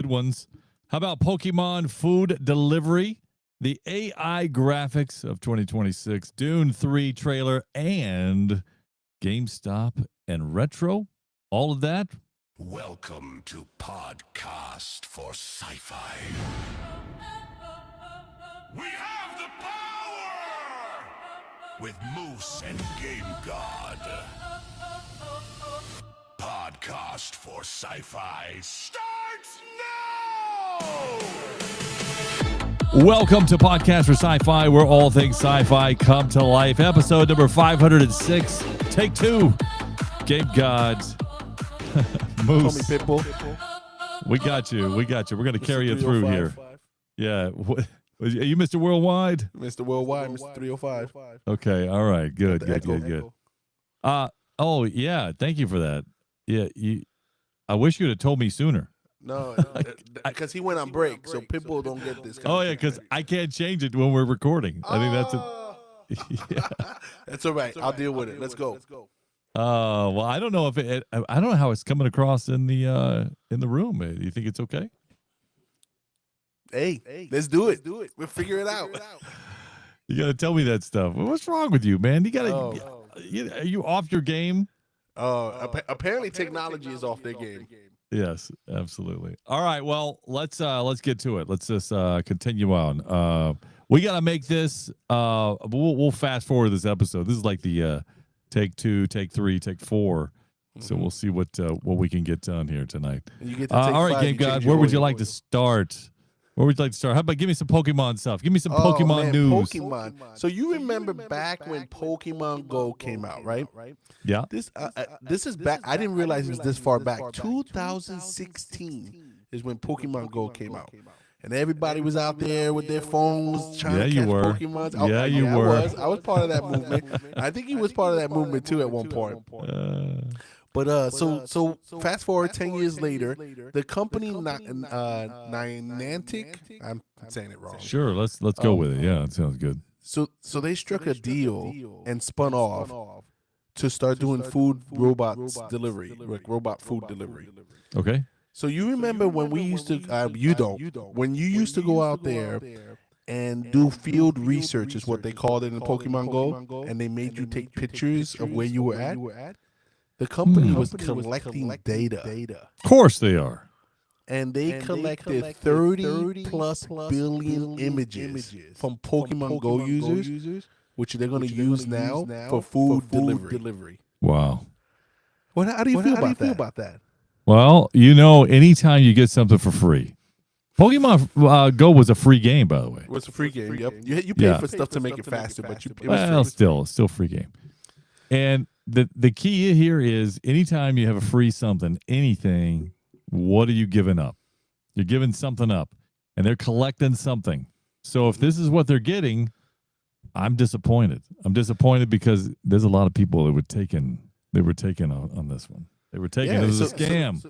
good ones. How about Pokemon food delivery? The AI graphics of 2026, Dune 3 trailer, and Gamestop and retro. All of that. Welcome to Podcast for Sci-Fi. We have the power! With Moose and Game God. Podcast for Sci-Fi starts now! Welcome to Podcast for Sci-Fi, where all things sci-fi come to life. Episode number 506. Take two. Game God. Moose. Call me Pitbull. We got you. We're going to carry you through here. Yeah. Are you Mr. Worldwide? Mr. Worldwide, Mr. 305. Okay. All right. Good. Oh, yeah. Thank you for that. Yeah. I wish you'd have told me sooner. No, because he went on break, so Pitbull don't get this. Oh, yeah, because I can't change it when we're recording. I think that's it. Yeah. That's all right. I'll deal with it. Let's go. Well, I don't know if I don't know how it's coming across in the room. Do you think it's okay? Hey, let's do it. We'll figure it out. You got to tell me that stuff. What's wrong with you, man? You got to. Are you off your game? Apparently technology is off their game. Yes, absolutely. All right, well, let's get to it. Let's just continue on. We got to make this. We'll fast forward this episode. This is like the take 2, take 3, take 4. So we'll see what we can get done here tonight. You get to all right, Game God, where would you like to start? Where would you like to start? How about give me some Pokemon stuff? Give me some Pokemon news. Pokemon. So you remember back when Pokemon Go came out, right? Yeah. This is back. I didn't realize it was this far back. 2016 is when Pokemon Go came out. And everybody was out there with their phones trying to catch Pokemon. I was part of that movement. I think he was part of that movement too at one point. But so fast forward 10 years later, the company Niantic, I'm saying it wrong. Sure, let's go with it. Yeah, it sounds good. So they struck a deal and spun off to start doing food robots delivery, like robot food delivery. Okay. So you remember when we used to, when you used to go out there and do field research is what they called it in Pokemon Go, and they made you take pictures of where you were at. The company was collecting data. Of course they are. And they collected 30 plus billion images from Pokemon Go users, which they're going to use now for food delivery. Wow. How do you feel about that? Well, anytime you get something for free. Pokemon Go was a free game, by the way. It was a free game, yep. You pay for stuff to make it faster, but it was free. Still free game. And the key here is anytime you have a free something, anything, what are you giving up? You're giving something up, and they're collecting something. So if this is what they're getting, I'm disappointed. I'm disappointed because there's a lot of people that were taken on this one. They were taken. It was a scam.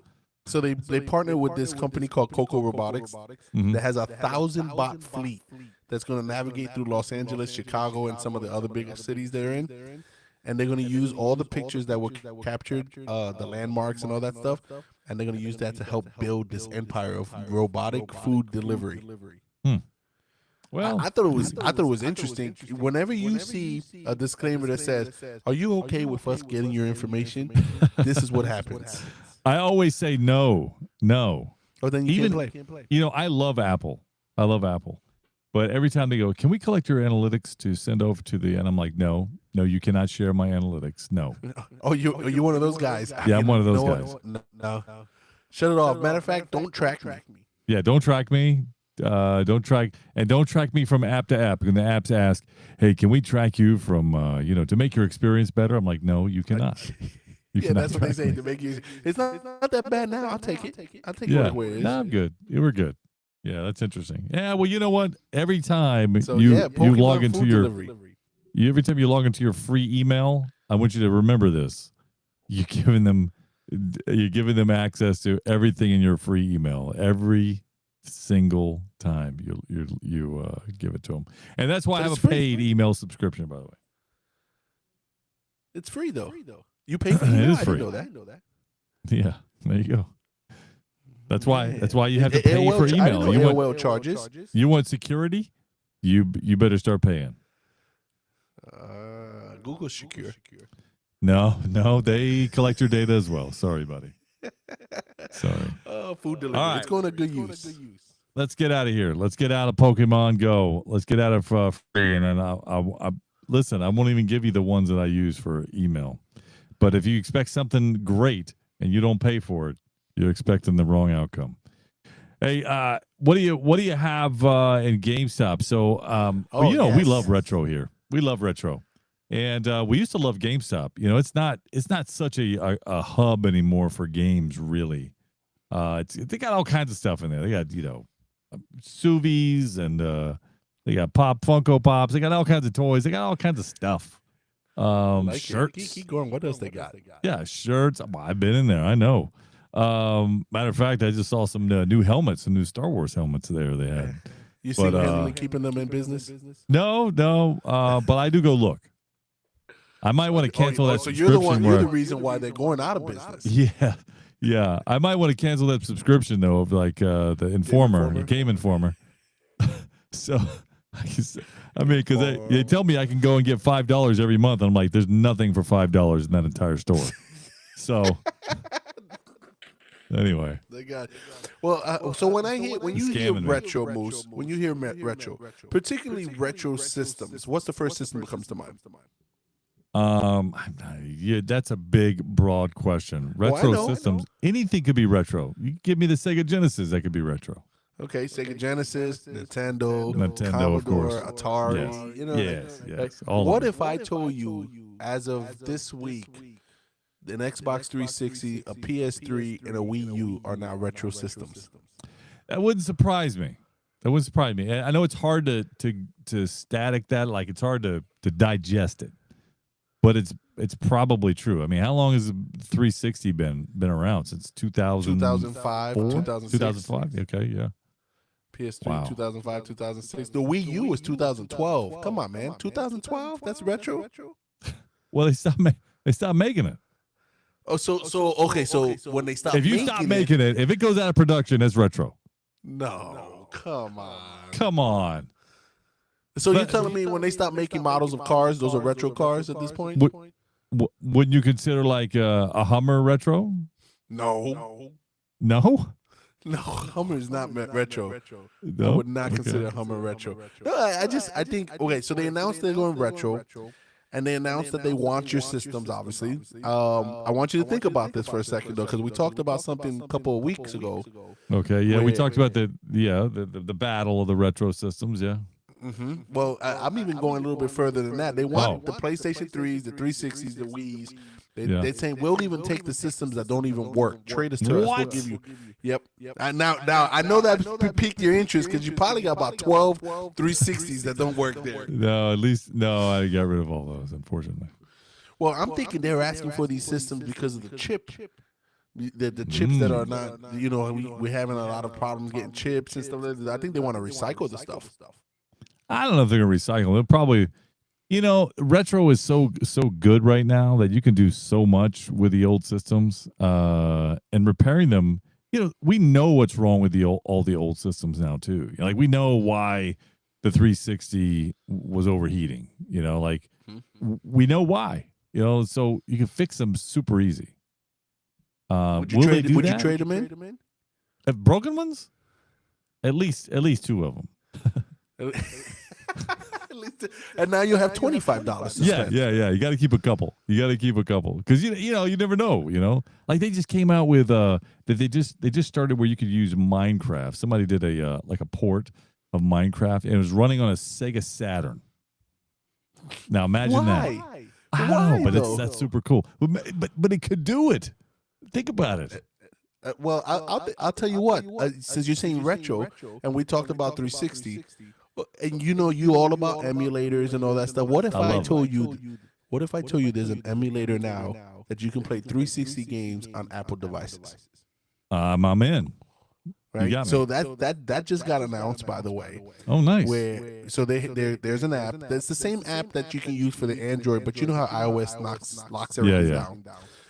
So they partnered with this company called Coco Robotics that has 1,000 bot fleet that's going to navigate through Los Angeles, Chicago, and some of the other bigger cities they're in. And they're going to use all the pictures that were captured, the landmarks and all that stuff, and they're going to use that to help build this empire of robotic food delivery. Well, I thought it was interesting. Whenever you see a disclaimer that says, "Are you okay with us getting your information?" This is what happens. I always say no. Oh, then you can't play. I love Apple. But every time they go, "Can we collect your analytics to send over to the?" And I'm like, "No, you cannot share my analytics. No." Oh, you're one of those guys. Yeah, I'm one of those guys. No. Shut it off. Matter of fact, don't track me. Yeah, don't track me. Don't track me from app to app. And the apps ask, "Hey, can we track you from to make your experience better?" I'm like, "No, you cannot." That's what they say to make you. It's not that bad now. I'll take it. I'll take it where it is. No, I'm good. You were good. Yeah, that's interesting. Yeah, well, you know what? Every time you log into every time you log into your free email, I want you to remember this. You're giving them access to everything in your free email every single time you give it to them, and that's why I have a paid email subscription. By the way, it's free though. You pay for email. It is free. I didn't know that. Yeah, there you go. That's why you have to pay AOL, for I email. know AOL charges. You want security? You better start paying. Google secure. No, they collect your data as well. Sorry, buddy. Sorry. Food delivery. All right. It's going to good use. Let's get out of here. Let's get out of Pokemon Go. Let's get out of free. And then I listen. I won't even give you the ones that I use for email. But if you expect something great and you don't pay for it, you're expecting the wrong outcome. Hey, what do you have in GameStop? So, we love retro here. We love retro, and we used to love GameStop. It's not such a hub anymore for games, really. They got all kinds of stuff in there. They got Suvies and they got Funko Pops. They got all kinds of toys. They got all kinds of stuff. Shirts. Keep going. What else they got? Yeah, shirts. Well, I've been in there. I know. Matter of fact, I just saw some new helmets, some new Star Wars helmets there they had. You single-handedly keeping them in business? No, but I do go look. I might want to cancel that subscription. So you're the reason why they're going out of business. Yeah. I might want to cancel that subscription though, of like the Game Informer. So, I mean, because they tell me I can go and get $5 every month, and I'm like, there's nothing for $5 in that entire store. So. Anyway, they got so when you hear retro, Moose, when you hear retro, particularly retro systems, what's the first system that comes to mind? Yeah, that's a big, broad question. Retro systems, anything could be retro. You give me the Sega Genesis, that could be retro. Okay, Sega Genesis, Nintendo, Commodore, of course, Atari. Yes. What if I told you, as of this week, an Xbox 360, a PS3, and a Wii U are now retro systems? That wouldn't surprise me. I know it's hard to static that, like it's hard to digest it, but it's probably true. I mean, how long has the 360 been around? Since 2005, 2005. Okay, yeah. PS3, 2005, 2006. The Wii U was 2012. Come on, man. 2012? That's retro? Well, they stopped making it. Oh, so when they stop, if you stop making it, if it goes out of production, it's retro. No, come on. So But you're telling me when they stop making models of cars, those are retro cars at this point? Wouldn't you consider like a Hummer retro? No, Hummer is not retro. No? I would not consider Hummer retro. No, I think okay. So they announced they're going retro. And they announced that they want your systems, obviously. I want you to think about this for a second, though, because we talked about something a couple of weeks ago. Okay, yeah, we talked about the battle of the retro systems, yeah. Mm-hmm. Well, I'm even going a little bit further than that. They want the PlayStation 3s, the 360s, the Wiis. They're saying we'll even take the systems that don't even work. Trade us to us. We'll give you. Yep. Now I know that piqued your interest because you probably got about 12 360s that don't work there. No, I got rid of all those, unfortunately. Well, I'm thinking they're asking for these systems because of the chip. The chips that are not, we're having a lot of problems getting chips and stuff like that. I think they want to recycle the stuff. I don't know if they're going to recycle. They'll probably... retro is so good right now that you can do so much with the old systems, and repairing them. We know what's wrong with all the old systems now too. Like we know why the 360 was overheating. We know why. So you can fix them super easy. Would you trade them in? Broken ones? At least two of them. And now you have $25 to spend. Yeah. You got to keep a couple. Because you never know. Like they just came out with they just started where you could use Minecraft. Somebody did a port of Minecraft, and it was running on a Sega Saturn. Now imagine that. I don't know, but that's super cool. But it could do it. Think about it. Well, I'll tell you what. Since you're saying retro, and we talked about 360. And you all about emulators and all that stuff. What if I told you there's an emulator now that you can play 360 games on Apple devices? I'm in. Right. So that just got announced, by the way. Oh, nice. There's an app that's the same app that you can use for the Android, but you know how iOS locks everything down.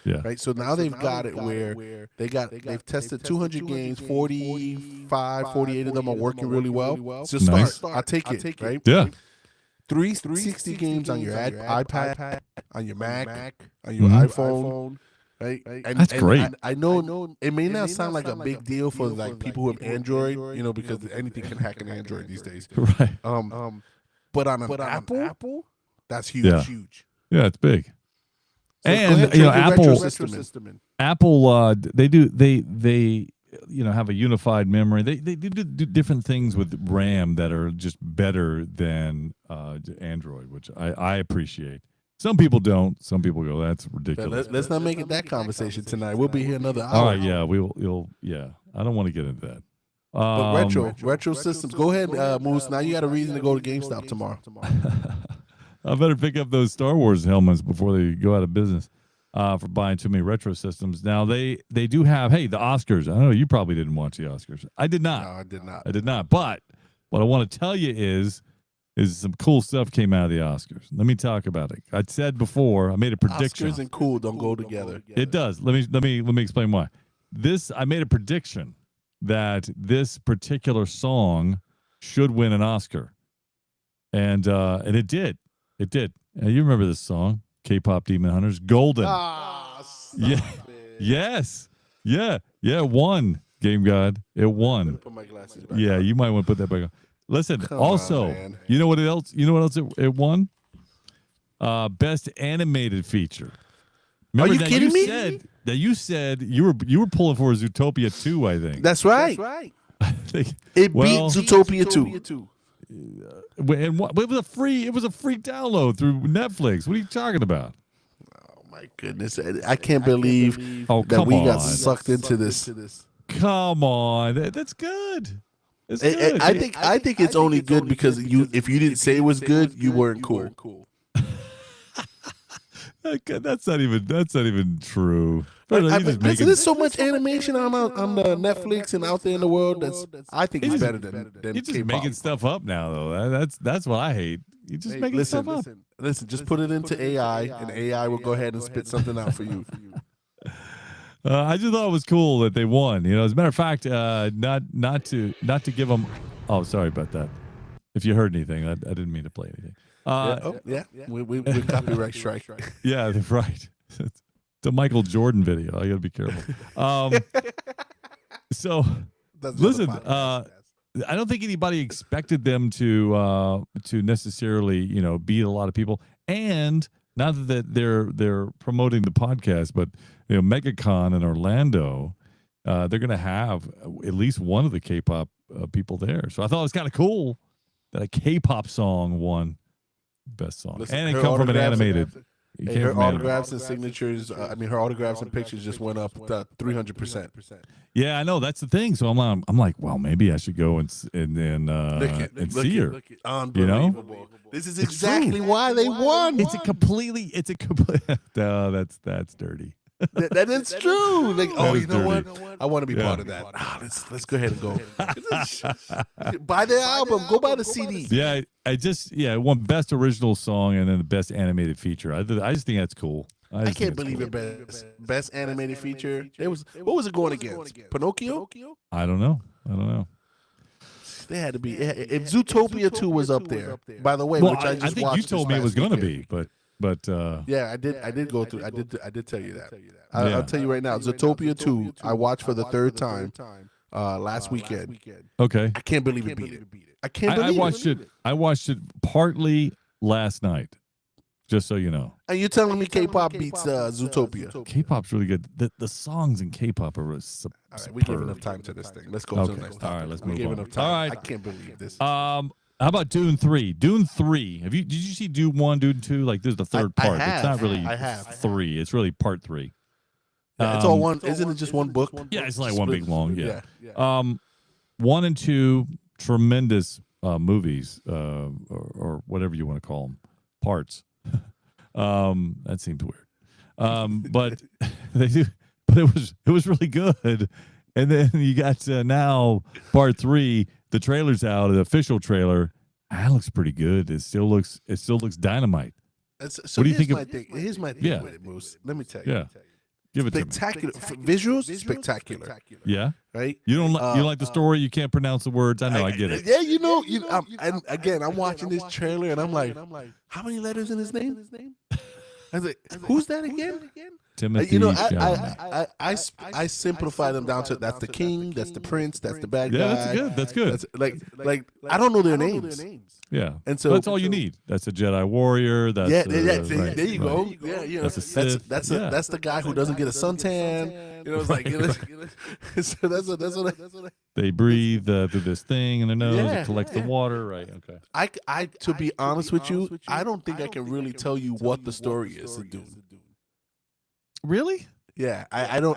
Yeah. Right. So now they've got it where they've tested 200 games, 45, 48 of them are working really well. So Nice. I'll take it. Right. Yeah. 360 games on your iPad, on your Mac, on your iPhone. Right. That's great. I know it may not sound like a big deal for like people who have Android, because anything can hack an Android these days. Right. But on an Apple, that's huge. Yeah. Huge. Yeah, it's big. So and Apple, they have a unified memory. They do different things with RAM that are just better than Android, which I appreciate. Some people don't. Some people go, that's ridiculous. Let's not make it that conversation tonight. We'll be here another hour. All right, yeah, I don't want to get into that. But retro systems. Go ahead, Moose. Now you got a reason to go to GameStop tomorrow. I better pick up those Star Wars helmets before they go out of business for buying too many retro systems. Now they do have the Oscars. I know you probably didn't watch the Oscars. I did not. No, I did not. I did not. But what I want to tell you is some cool stuff came out of the Oscars. Let me talk about it. I said before, I made a prediction. Oscars and cool don't go together. It does. Let me explain why. I made a prediction that this particular song should win an Oscar, and it did. It did. You remember this song, K-pop Demon Hunters, Golden. Yeah. Yes. Yeah. Yeah. It won. Game God. It won. Put my glasses back. Yeah. You might want to put that back on. Listen. Come also, on, you know what else? You know what else it won? Best animated feature. Remember Are you kidding me? You said you were pulling for Zootopia 2, I think. That's right. It beat Zootopia 2. And it was a free download through Netflix. What are you talking about? Oh my goodness! I can't believe that we got sucked into this. Come on, that's good. It's good. I think it's only good because if you didn't say it was good, you weren't cool. That's not even true. There's so much animation on the Netflix and out there in the world. I think it's better than You're just K-pop. making stuff up now, though. That's what I hate. You just making stuff up. Listen, just put it into AI, and AI will go ahead and spit something out for you. I just thought it was cool that they won. As a matter of fact, not to give them. Oh, sorry about that. If you heard anything, I didn't mean to play anything. We copyright strike. Yeah, they're right. It's a Michael Jordan video. I got to be careful. So, listen, I don't think anybody expected them to necessarily, beat a lot of people. And not that they're promoting the podcast, but MegaCon in Orlando, they're going to have at least one of the K-pop people there. So I thought it was kind of cool that a K-pop song won best song. Listen, and it come from an animated. Her autographs and signatures, her autographs and pictures just went up 300%. Yeah, I know. That's the thing. So I'm like, well, maybe I should go and see her. Unbelievable. This is exactly why they won. It's a complete. No, that's dirty. That is true. Like, you know dirty. what? I want to be part of that. Let's go ahead and go. Buy the album. Go buy the CD. Yeah, I want best original song and then the best animated feature. I just think that's cool. I can't believe it. Best animated feature. What was it going against? Pinocchio? I don't know. They had to be. If Zootopia 2 was up there, by the way, which I just think watched you told me it was going to be, but yeah, I did go through. I did tell you that. I'll tell you right now, Zootopia 2. I watched for the third time last weekend. Okay, I can't believe it beat it. I can't believe it. I watched it partly last night, just so you know. And you're telling me K-pop beats Zootopia? K-pop's really good. The songs in K-pop are superb. All right, we give enough time to this thing. Let's go to the next topic. All right, let's move give on. enough time. All right, I can't believe this. How about Dune 3? Dune 3. Did you see Dune 1, Dune 2? Like, there's the third part. It's not really 3. It's really part 3. Yeah, it's all one. Isn't it just one book? Yeah, it's like one big long. Yeah. 1 and 2, tremendous movies, or whatever you want to call them, parts. That seems weird. But they do. But it was really good. And then you got now part 3. The trailer's out, the official trailer. That looks pretty good. It still looks dynamite. So what do you think? Here's my thing with it, Moose. Let me tell you. Yeah. Give it spectacular. Visuals, spectacular. Yeah. Right? You don't you like the story, you can't pronounce the words. I know, I get it. Yeah, and again, I'm watching this trailer and I'm like, how many letters in his name? I was like, who's that again? Timothy Chalamet. I simplify them down to that's the king, that's the prince, that's the bad guy. Yeah, that's good. That's like I don't know their names. Yeah, and so that's all you need. That's a Jedi warrior. That's right, there you go. Yeah, that's a Sith. That's the guy who doesn't get a suntan. It's like so that's what they breathe through this thing in their nose. It collects the water. Right. Okay. I to be honest with you, I don't think I can really tell you what the story is to Dune. Really? Yeah, I know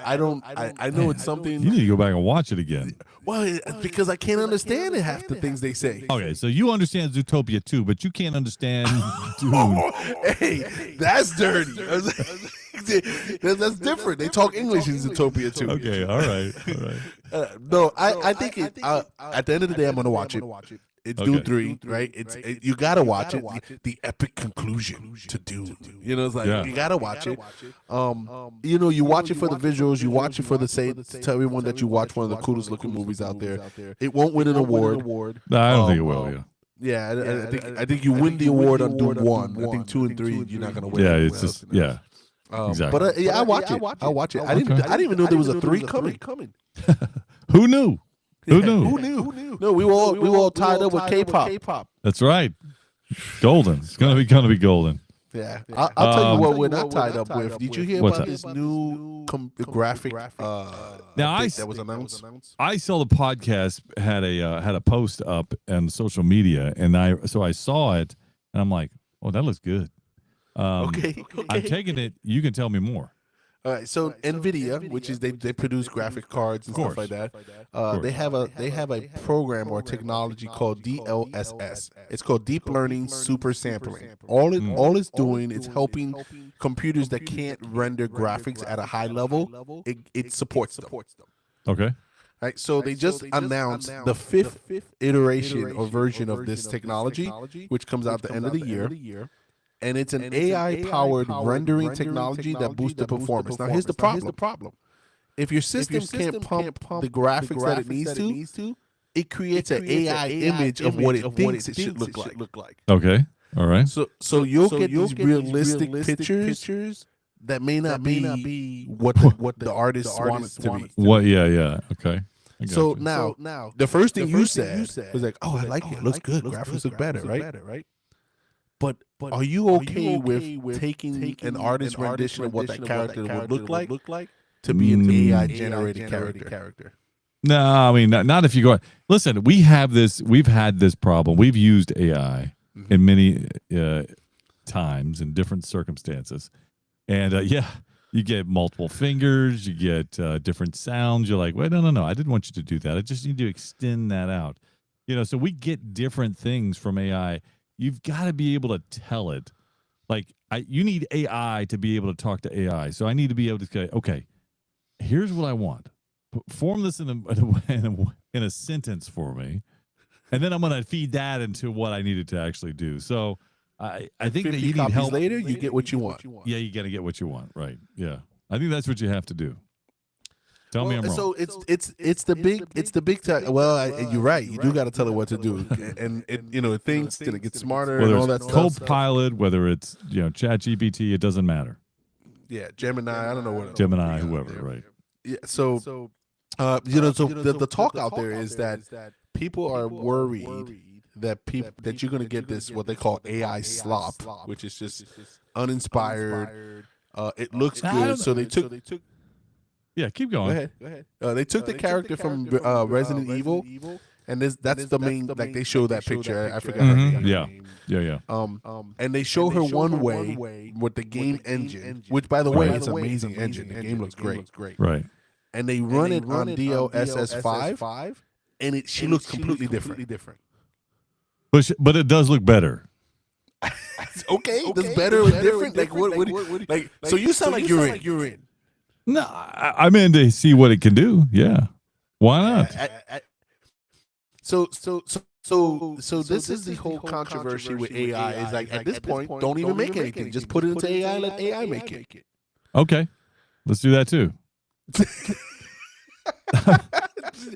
it's something. You need to go back and watch it again. Well, because I can't understand half the things they say. Okay, so you understand Zootopia too, but you can't understand Dune. Hey, that's dirty. That's different. They talk English in Zootopia too. Okay, all right. No, I think at the end of the day, I'm gonna watch it. It's Dune 3, right? You gotta watch it. The epic conclusion to Dune. It's like you gotta watch it. You watch it for the visuals. You watch it for the tell everyone that you watch one of the coolest looking movies out there. It won't win an award. No, I don't think it will. Yeah, I think you win the award on Dune 1. I think 2 and 3 you're not gonna win. Yeah, it's just exactly. But I watch it. I watch it. I didn't even know there was a 3 coming. Who knew? Who knew? No, we were all tied up with K-pop. That's right. Golden. It's gonna be golden. Yeah, I'll tell you what we're not tied up with. Did you hear about this new graphic? Now that was announced. I saw the podcast had a post up on social media, and I saw it, and I'm like, oh, that looks good. Okay. I'm taking it. You can tell me more. All right, so NVIDIA, which is they produce graphic cards and stuff like that. They have a program or technology called DLSS. It's called Deep Learning Super Sampling. All it's doing is helping computers that can't render graphics at a high level. It supports them. Okay. Right, so they just announced the 5th iteration or version of this technology, which comes out the end of the year. And it's an AI-powered rendering technology that boosts the performance. Now, here's the problem. If your system can't pump the graphics that it needs to, it creates an AI image of what it thinks it should look like. Okay. All right. So you'll get these realistic pictures that may not be what the artist wants it to be. What? Yeah. Okay. So now, the first thing you said was like, "Oh, I like it. It looks good. Graphics look better, right?" But are you okay with taking an artist's rendition of what that character would look like to be an AI generated character? No, I mean not if you go. Listen, we've had this problem. We've used AI in many times in different circumstances, and you get multiple fingers, you get different sounds. You're like, wait, no, I didn't want you to do that. I just need to extend that out. So we get different things from AI. You've got to be able to tell it. Like you need AI to be able to talk to AI. So I need to be able to say, okay, here's what I want. Form this in a sentence for me, and then I'm going to feed that into what I needed to actually do. So I think that you need help. Later, you get what you want. Yeah, you got to get what you want. Right. Yeah, I think that's what you have to do. Tell me I'm wrong. So it's the big tech. Well, you're right. You do got to tell it what to do, and it thinks and it gets smarter whether and all that stuff. Copilot, whether it's ChatGPT, it doesn't matter. Yeah, Gemini. I don't know what Gemini, whoever. Right. Yeah. So the talk out there is that people are worried that you're going to get this what they call AI slop, which is just uninspired. It looks good, so they took. Yeah, keep going. Go ahead. They took the character from Resident Evil, and that's the main. Like they show that picture. I forgot. Yeah. And they show her one way with the game engine, which by the way, it's an amazing engine. The game looks great. Right. And they run it on DLSS5, and she looks completely different. But it does look better. Okay, that's better and different. Like what? Like so you sound like you're in. No, I'm in to see what it can do. Yeah, why not? So this is the whole controversy with AI. Is like at this point, don't even make anything. Just put it into AI. Let AI make it. Okay. Let's do that too.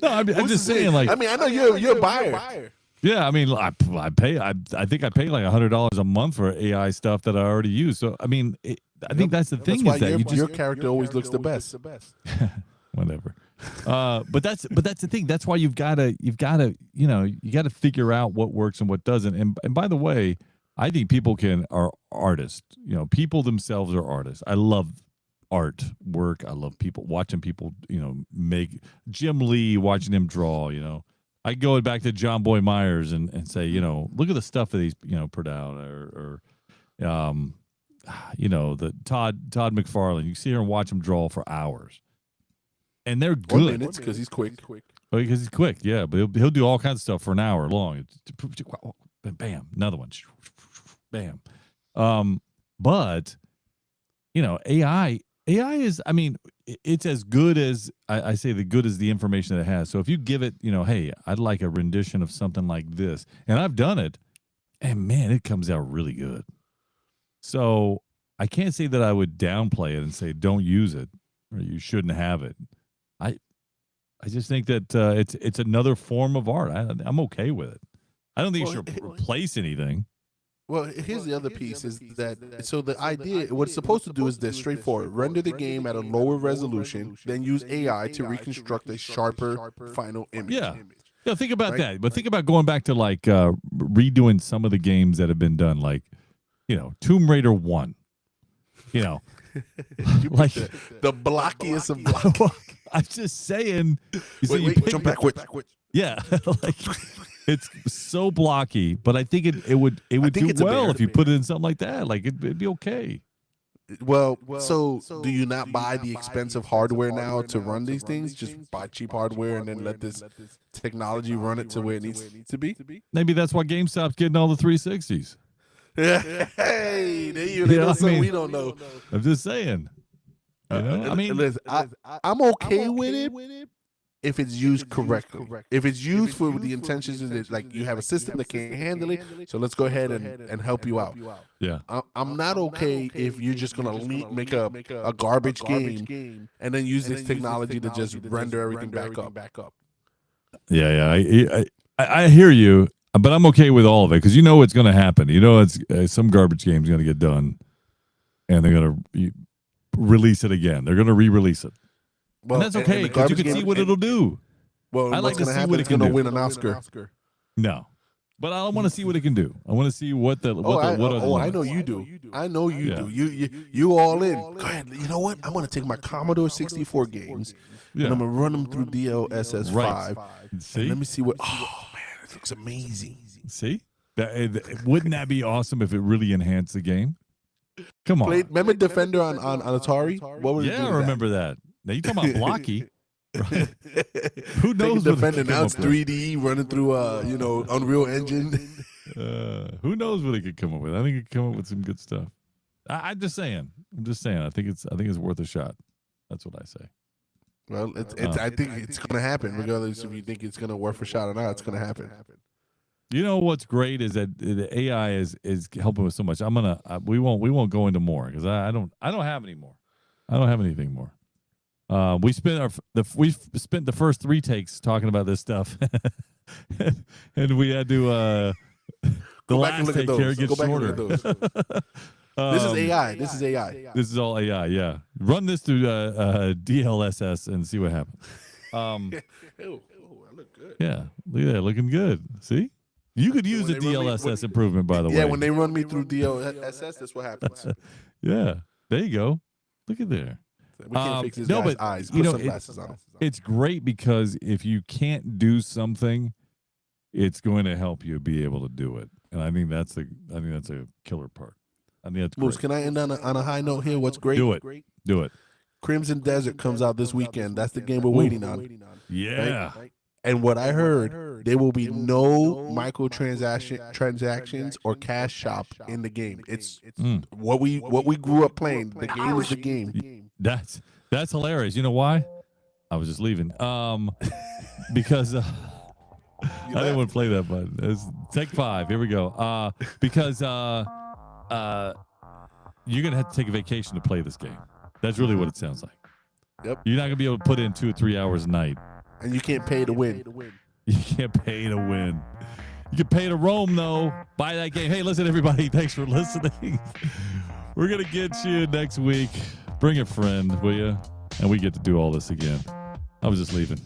No, I'm just saying. Like, I mean, I know you're a buyer. Yeah, I mean, I pay. I think I pay like $100 a month for AI stuff that I already use. So I mean, I think that's the thing That's is why that your character always looks the best. Whatever. But that's the thing. That's why you've got to you got to figure out what works and what doesn't. And by the way, I think people are artists. People themselves are artists. I love art work. I love watching people, make Jim Lee, watching him draw, I go back to John Boy Myers and say, look at the stuff that he's, put out or the Todd McFarlane. You see her and watch him draw for hours. And they're good. 1 minute because he's quick. Oh, because he's quick, yeah. But he'll do all kinds of stuff for an hour long. Bam, another one. Bam. But AI is, I mean, it's as good as I say the good as the information that it has. So if you give it, hey, I'd like a rendition of something like this, and I've done it, and man, it comes out really good. So I can't say that I would downplay it and say don't use it or you shouldn't have it. I just think that it's another form of art. I'm okay with it. I don't think it should replace anything. Well, here's the other piece is that, so the idea, what it's supposed to do is this straightforward. Render the game at a lower resolution, then use AI to reconstruct a sharper final image. Yeah, think about that. But think about going back to like redoing some of the games that have been done, like, Tomb Raider 1. Like the blockiest of block. I'm just saying. Wait, jump back. Yeah, like it's so blocky, but I think it would do well if you put it in something like that. Like it'd be okay. Well, so do you not buy the expensive hardware now to run these things? Just buy cheap hardware and then let this technology run it to where it needs to be? Maybe that's why GameStop's getting all the 360s. Hey, they know something we don't know. I'm just saying. I mean, listen, I'm okay with it if it's used correctly. If it's used for the intentions that, like, you have a system that can handle it, so let's go ahead and help you out. Yeah, I'm not okay if you're just gonna make a garbage game and then use this technology to just render everything back up. Yeah. I hear you, but I'm okay with all of it because what's going to happen. It's some garbage game's going to get done, and they're going to release it again. They're going to re-release it. Well, and that's okay because you can see what it'll do. Well, I like to see what it's going to win an Oscar. No, but I want to see what it can do. I want to see what I know you do. I know you do. You all in. Go ahead. You know what? I'm going to take my Commodore 64 games and I'm going to run them through DLSS5. Right. See? Let me see what. Oh man, it looks amazing. See? Wouldn't that be awesome if it really enhanced the game? Come on. Remember Defender on Atari? What was it? Yeah, I remember that. Now you talking about blocky? Right? Who knows? Defender now it's 3D running through Unreal Engine. Who knows what it could come up with? I think it could come up with some good stuff. I'm just saying. I think it's worth a shot. That's what I say. Well, I think it's going to happen, regardless if you think it's going to worth a shot or not. It's going to happen. What's great is that the AI is helping with so much. We won't go into more because I don't have any more. I don't have anything more. We spent the first 3 takes talking about this stuff, and we had to the last take here gets shorter. This is AI. This is AI. This is all AI. Yeah, run this through DLSS and see what happens. I look good. Yeah, look at that, looking good. See. You could use a DLSS improvement, by the way. Yeah, when they run me through DLSS, that's what happens. Yeah, there you go. Look at there. We can't fix his guy's eyes. Put sunglasses on him. It's great because if you can't do something, it's going to help you be able to do it, and I think that's a killer part. I think that's Moose, great. can I end on a high note here? What's great? Do it. Crimson Desert comes out this weekend. That's the game we're waiting on. Yeah. Right? And what I heard, there will be no transactions or cash shop in the game. It's what we grew up playing. The game is the game. That's hilarious. You know why? I was just leaving. Because I didn't want to play that button. It's take 5. Here we go. Because you're gonna have to take a vacation to play this game. That's really what it sounds like. Yep. You're not gonna be able to put in 2 or 3 hours a night. And you can't pay to win. You can't pay to win. You can pay to roam though. Buy that game. Hey, listen, everybody. Thanks for listening. We're gonna get you next week. Bring a friend, will you? And we get to do all this again. I was just leaving.